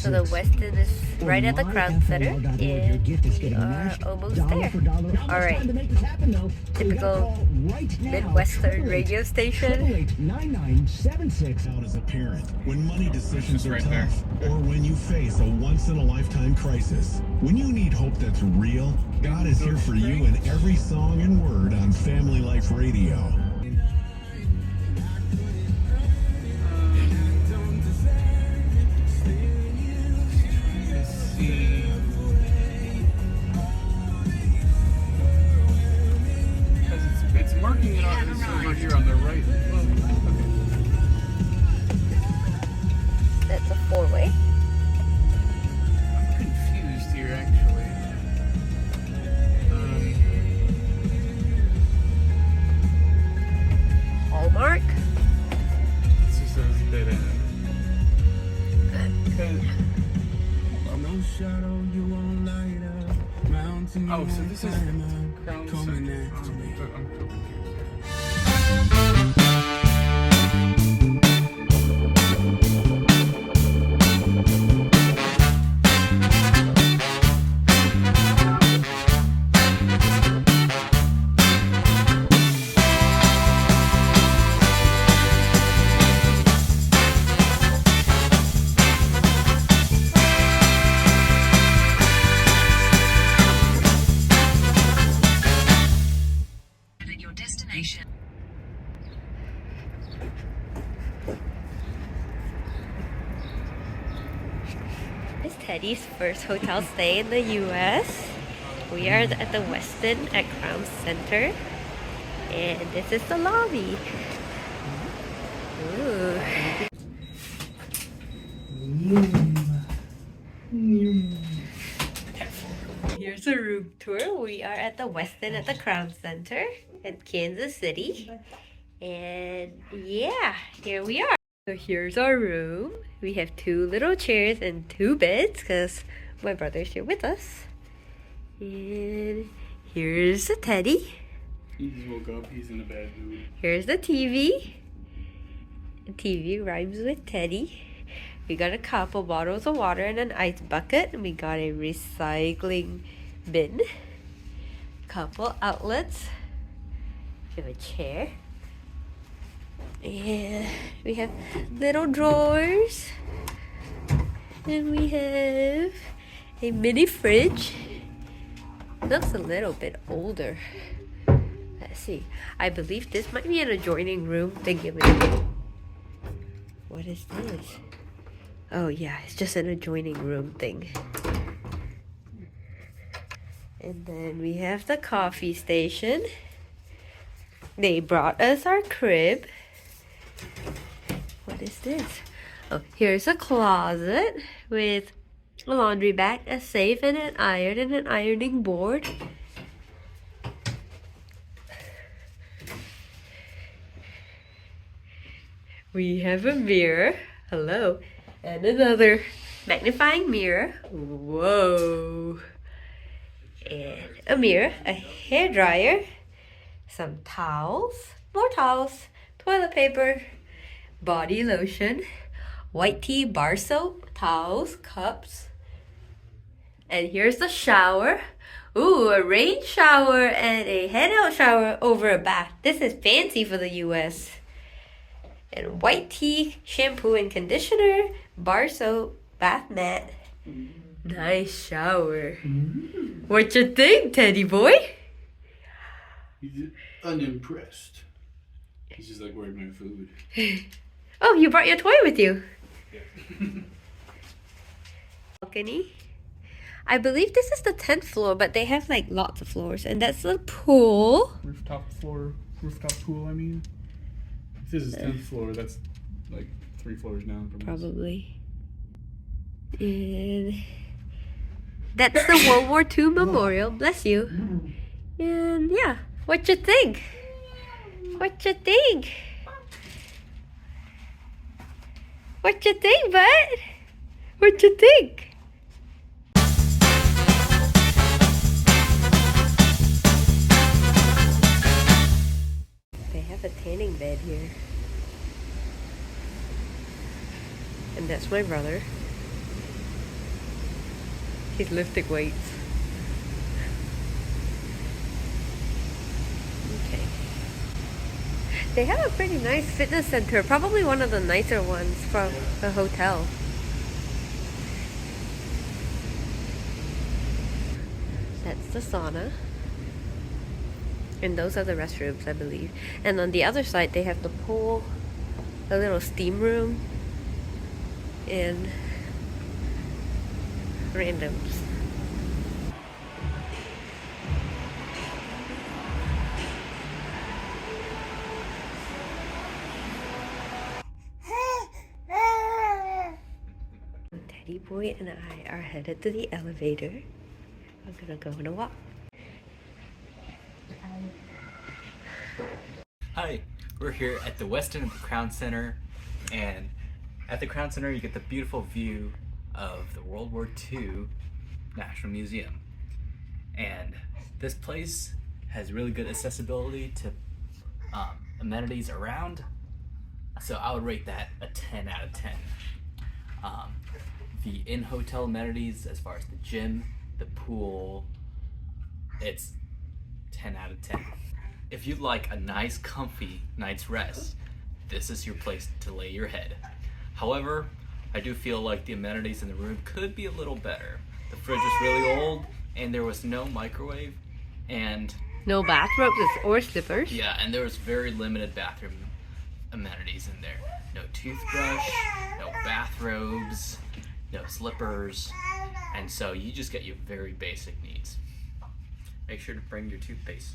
So the Westin is right at the Crown Center, and we are almost there. Alright, typical Midwestern radio station. 9976 out as a parent when money decisions are tough, or when you face a once-in-a-lifetime crisis. When you need hope that's real, God is here for you in every song and word on Family Life Radio. It's marking it on over here on the right. Oh, okay. That's a four-way. I'm confused here, actually. Hallmark. This just says dead end. Oh, so this is Crown Center. I'm so confused. It's Teddy's first hotel stay in the US. We are at the Westin at Crown Center, and this is the lobby. Ooh. Here's a room tour. We are at the Westin at the Crown Center in Kansas City. And yeah, here we are. So here's our room. We have two little chairs and two beds because my brother's here with us. And here's the Teddy. He just woke up. He's in a bad mood. Here's the TV. The TV rhymes with Teddy. We got a couple bottles of water and an ice bucket. And we got a recycling bin. Couple outlets. We have a chair. And we have little drawers. And we have a mini fridge. Looks a little bit older. Let's see. I believe this might be an adjoining room thingy. What is this? Oh yeah, it's just an adjoining room thing. And then we have the coffee station. They brought us our crib. What is this? Oh, here's a closet with a laundry bag, a safe, and an iron and an ironing board. We have a mirror. Hello. And another magnifying mirror. Whoa. And a mirror, a hairdryer, some towels, more towels, toilet paper, body lotion, white tea, bar soap, towels, cups. And here's the shower. Ooh, a rain shower and a head out shower over a bath. This is fancy for the US. And white tea, shampoo and conditioner, bar soap, bath mat. Nice shower. What you think, Teddy boy? He's unimpressed. He's just like, where's my food? Oh, you brought your toy with you. Yeah. Balcony. I believe this is the 10th floor, but they have like lots of floors. And that's the pool. Rooftop pool, I mean. This is 10th floor. That's like 3 floors down from us. Probably. And that's the World War II memorial. Bless you. And yeah, what you think? What you think? What you think, bud? What you think? They have a tanning bed here. And that's my brother. He's lifting weights. Okay. They have a pretty nice fitness center, probably one of the nicer ones from the hotel. That's the sauna. And those are the restrooms, I believe. And on the other side, they have the pool, a little steam room, and randoms. Teddy boy and I are headed to the elevator. I'm gonna go on a walk. Hi, we're here at the Westin at the Crown Center, and at the Crown Center you get the beautiful view of the World War II National Museum. And this place has really good accessibility to amenities around, so I would rate that a 10 out of 10. The in-hotel amenities, as far as the gym, the pool, it's 10 out of 10. If you'd like a nice, comfy night's rest, this is your place to lay your head. However, I do feel like the amenities in the room could be a little better. The fridge is really old, and there was no microwave, and No bathrobes or slippers. yeah, and there was very limited bathroom amenities in there. No toothbrush, no bathrobes, no slippers, and so you just get your very basic needs. Make sure to bring your toothpaste.